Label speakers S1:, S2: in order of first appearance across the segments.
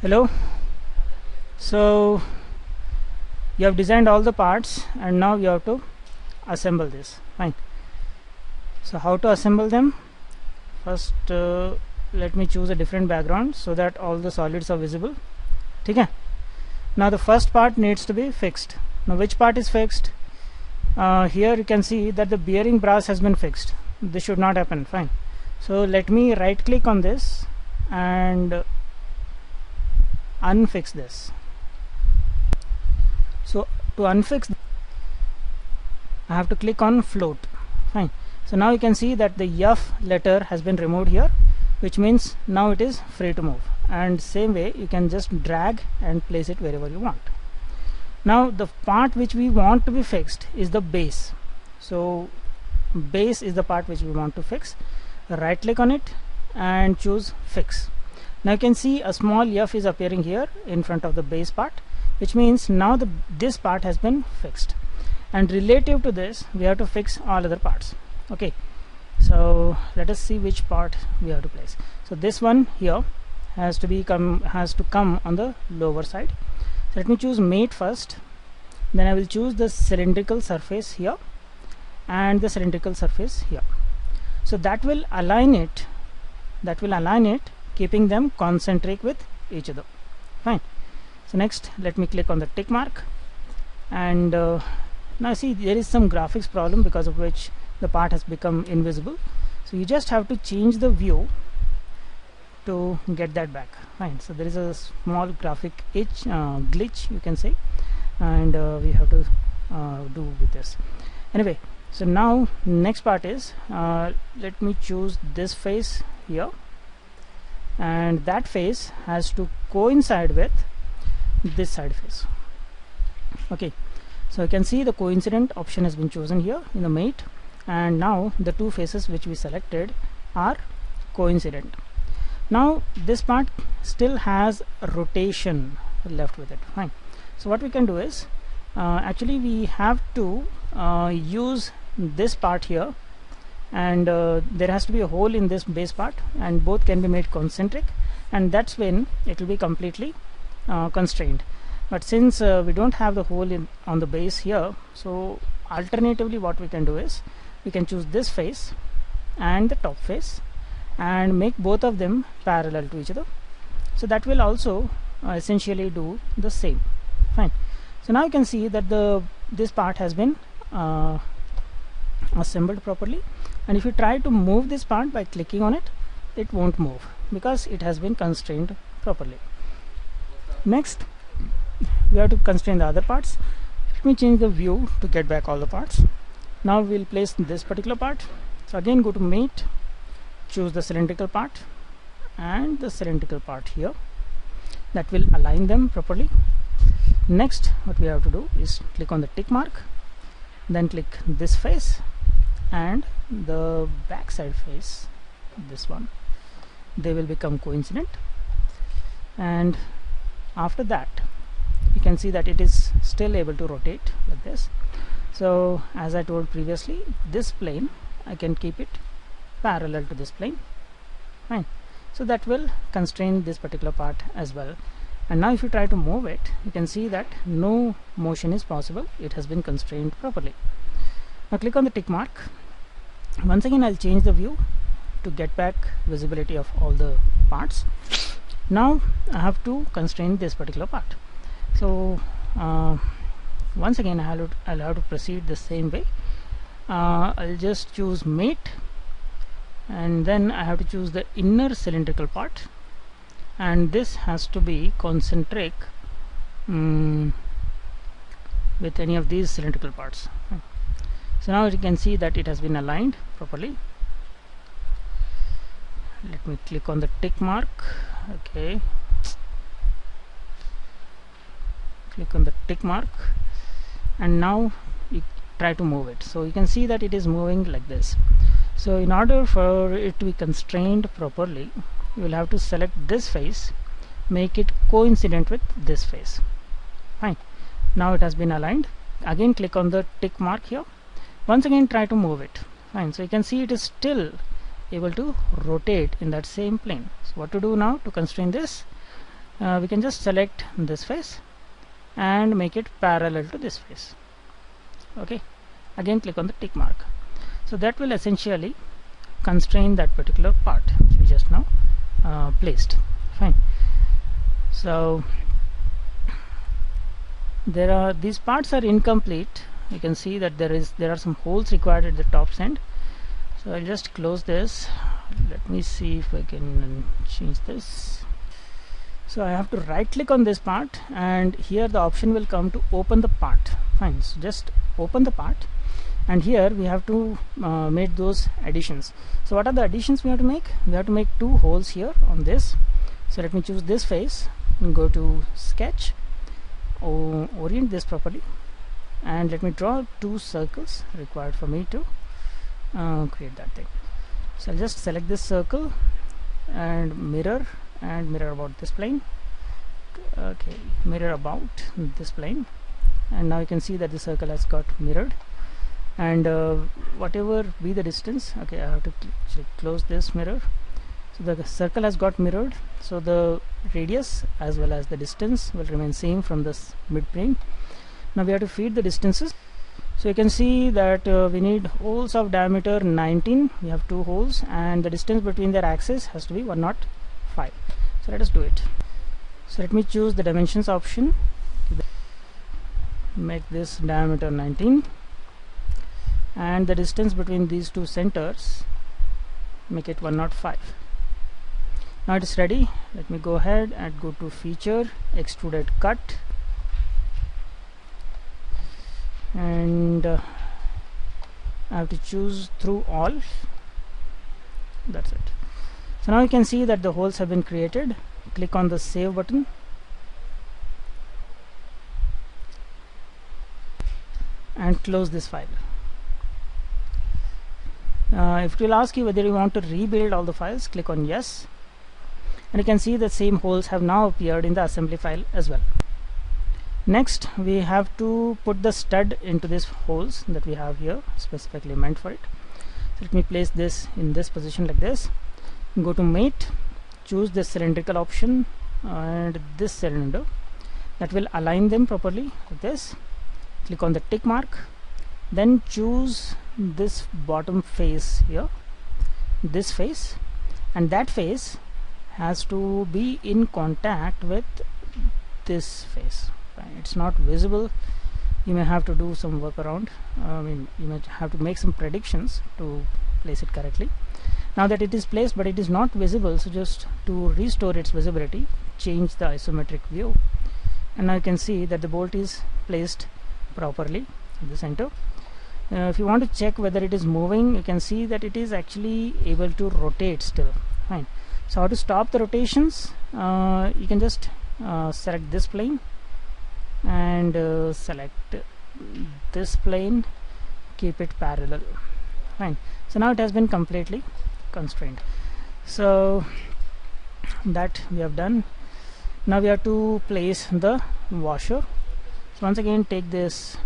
S1: Hello. So you have designed all the parts and now you have to assemble this. Fine. So how to assemble them? First let me choose a different background so that all the solids are visible. Okay. Now the first part needs to be fixed. Now which part is fixed? Here you can see that the bearing brass has been fixed. This should not happen. Fine. So let me right click on this and unfix this. So to unfix, I have to click on float. Fine. So now you can see that the F letter has been removed here, which means now it is free to move. And same way you can just drag and place it wherever you want. Now the part which we want to be fixed is the base. So base is the part which we want to fix. Right click on it and choose fix. Now you can see a small F is appearing here in front of the base part, which means now this part has been fixed, and relative to this we have to fix all other parts. Okay, so let us see which part we have to place. So this one here has to come on the lower side. So let me choose mate first, then I will choose the cylindrical surface here and the cylindrical surface here. So that will align it, keeping them concentric with each other. Fine. So next let me click on the tick mark, and now see there is some graphics problem because of which the part has become invisible. So you just have to change the view to get that back. Fine. So there is a small graphic glitch, you can say, and we have to do with this. Anyway, so now next part is let me choose this face here, and that face has to coincide with this side face. Okay, so you can see the coincident option has been chosen here in the mate, and now the two faces which we selected are coincident. Now this part still has rotation left with it. Fine. So what we can do is actually we have to use this part here, and there has to be a hole in this base part, and both can be made concentric, and that's when it will be completely constrained. But since we don't have the hole on the base here, so alternatively what we can do is we can choose this face and the top face and make both of them parallel to each other. So that will also essentially do the same. Fine. So now you can see that this part has been assembled properly, and if you try to move this part by clicking on it, it won't move because it has been constrained properly. Next we have to constrain the other parts. Let me change the view to get back all the parts. Now we'll place this particular part. So again go to mate, choose the cylindrical part and the cylindrical part here. That will align them properly. Next what we have to do is click on the tick mark, then click this face and the back side face, this one. They will become coincident, and after that you can see that it is still able to rotate like this. So as I told previously, this plane I can keep it parallel to this plane. Fine. So that will constrain this particular part as well. And now if you try to move it, you can see that no motion is possible. It has been constrained properly. Now click on the tick mark. Once again I'll change the view to get back visibility of all the parts. Now I have to constrain this particular part. So once again I'll have to proceed the same way. I'll just choose mate, and then I have to choose the inner cylindrical part, and this has to be concentric with any of these cylindrical parts. So now you can see that it has been aligned properly. Let me click on the tick mark. Okay, click on the tick mark, and now you try to move it. So you can see that it is moving like this. So in order for it to be constrained properly, you will have to select this face, make it coincident with this face. Fine. Now it has been aligned. Again click on the tick mark here. Once again try to move it. Fine. So you can see it is still able to rotate in that same plane. So what to do now to constrain this? we can just select this face and make it parallel to this face. Okay, again click on the tick mark. So that will essentially constrain that particular part which we just now placed. Fine. So these parts are incomplete. You can see that there are some holes required at the top end. So I'll just close this. Let me see if I can change this. So I have to right click on this part, and here the option will come to open the part. Fine, so just open the part, and here we have to make those additions. So what are the additions we have to make? We have to make two holes here on this. So let me choose this face and go to sketch, orient this properly, and let me draw two circles required for me to create that thing. So I'll just select this circle and mirror about this plane. Okay, mirror about this plane, and now you can see that the circle has got mirrored, and whatever be the distance. Okay, I have to close this mirror. So the circle has got mirrored, so the radius as well as the distance will remain same from this midplane. Now we have to feed the distances. So you can see that we need holes of diameter 19. We have two holes, and the distance between their axes has to be 105. So let us do it. So let me choose the dimensions option, make this diameter 19, and the distance between these two centers, make it 105. Now it is ready. Let me go ahead and go to feature, extruded cut, and I have to choose through all. That's it. So now you can see that the holes have been created. Click on the save button, and close this file. If it will ask you whether you want to rebuild all the files, click on yes, and you can see the same holes have now appeared in the assembly file as well. Next we have to put the stud into these holes that we have here specifically meant for it. So let me place this in this position like this. Go to mate, choose this cylindrical option and this cylinder, that will align them properly like this. Click on the tick mark, then choose this bottom face here, this face, and that face has to be in contact with this face. It's not visible. You may have to do some workaround. You may have to make some predictions to place it correctly. Now that it is placed but it is not visible, so just to restore its visibility, change the isometric view, and now you can see that the bolt is placed properly in the center. If you want to check whether it is moving, you can see that it is actually able to rotate still. Fine. So how to stop the rotations? You can just select this plane and select this plane, keep it parallel. Fine. So now it has been completely constrained. So that we have done. Now we have to place the washer. So once again take this,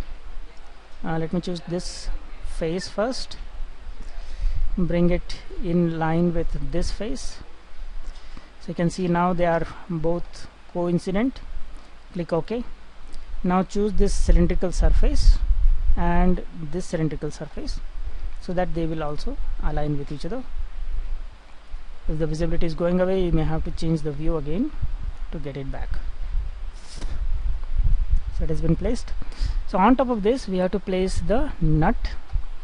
S1: let me choose this face first, bring it in line with this face. So you can see now they are both coincident. Click OK. Now choose this cylindrical surface and this cylindrical surface so that they will also align with each other. If the visibility is going away, you may have to change the view again to get it back. So it has been placed. So on top of this we have to place the nut.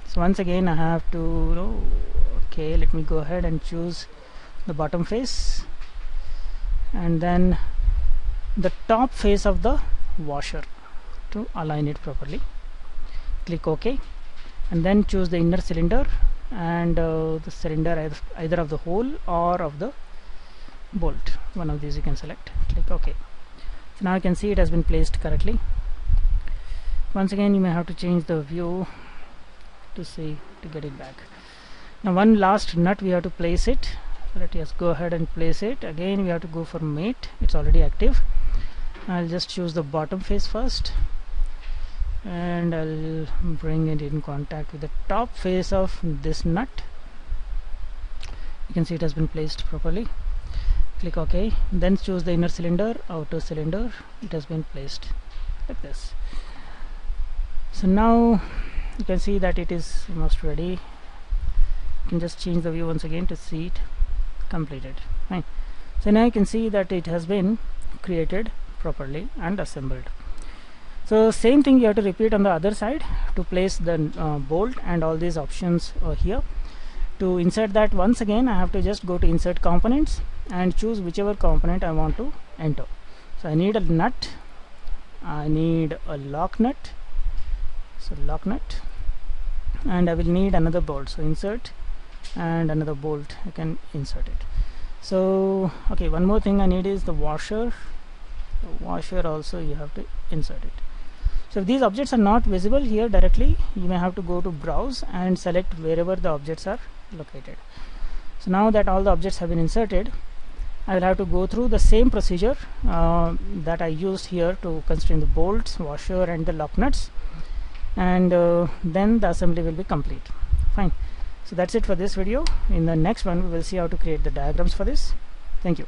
S1: So once again I have to okay, let me go ahead and choose the bottom face and then the top face of the washer to align it properly. Click OK, and then choose the inner cylinder and the cylinder either of the hole or of the bolt. One of these you can select. Click OK. So now you can see it has been placed correctly. Once again you may have to change the view to see to get it back. Now one last nut we have to place it. So let us go ahead and place it. Again we have to go for mate. It's already active. I'll just choose the bottom face first and I'll bring it in contact with the top face of this nut. You can see it has been placed properly. click OK, then choose the inner cylinder, outer cylinder. It has been placed like this. So now you can see that it is almost ready. You can just change the view once again to see it completed. Fine. So now you can see that it has been created properly and assembled. So same thing you have to repeat on the other side to place the bolt and all these options here. To insert that, once again I have to just go to insert components and choose whichever component I want to enter. So I need a nut, I need a lock nut, so lock nut, and I will need another bolt. So insert and another bolt, I can insert it. So okay, one more thing I need is the washer. The washer also you have to insert it. So if these objects are not visible here directly, you may have to go to browse and select wherever the objects are located. So now that all the objects have been inserted, I will have to go through the same procedure that I used here to constrain the bolts, washer and the lock nuts, and then the assembly will be complete. Fine. So that's it for this video. In the next one we will see how to create the diagrams for this. Thank you.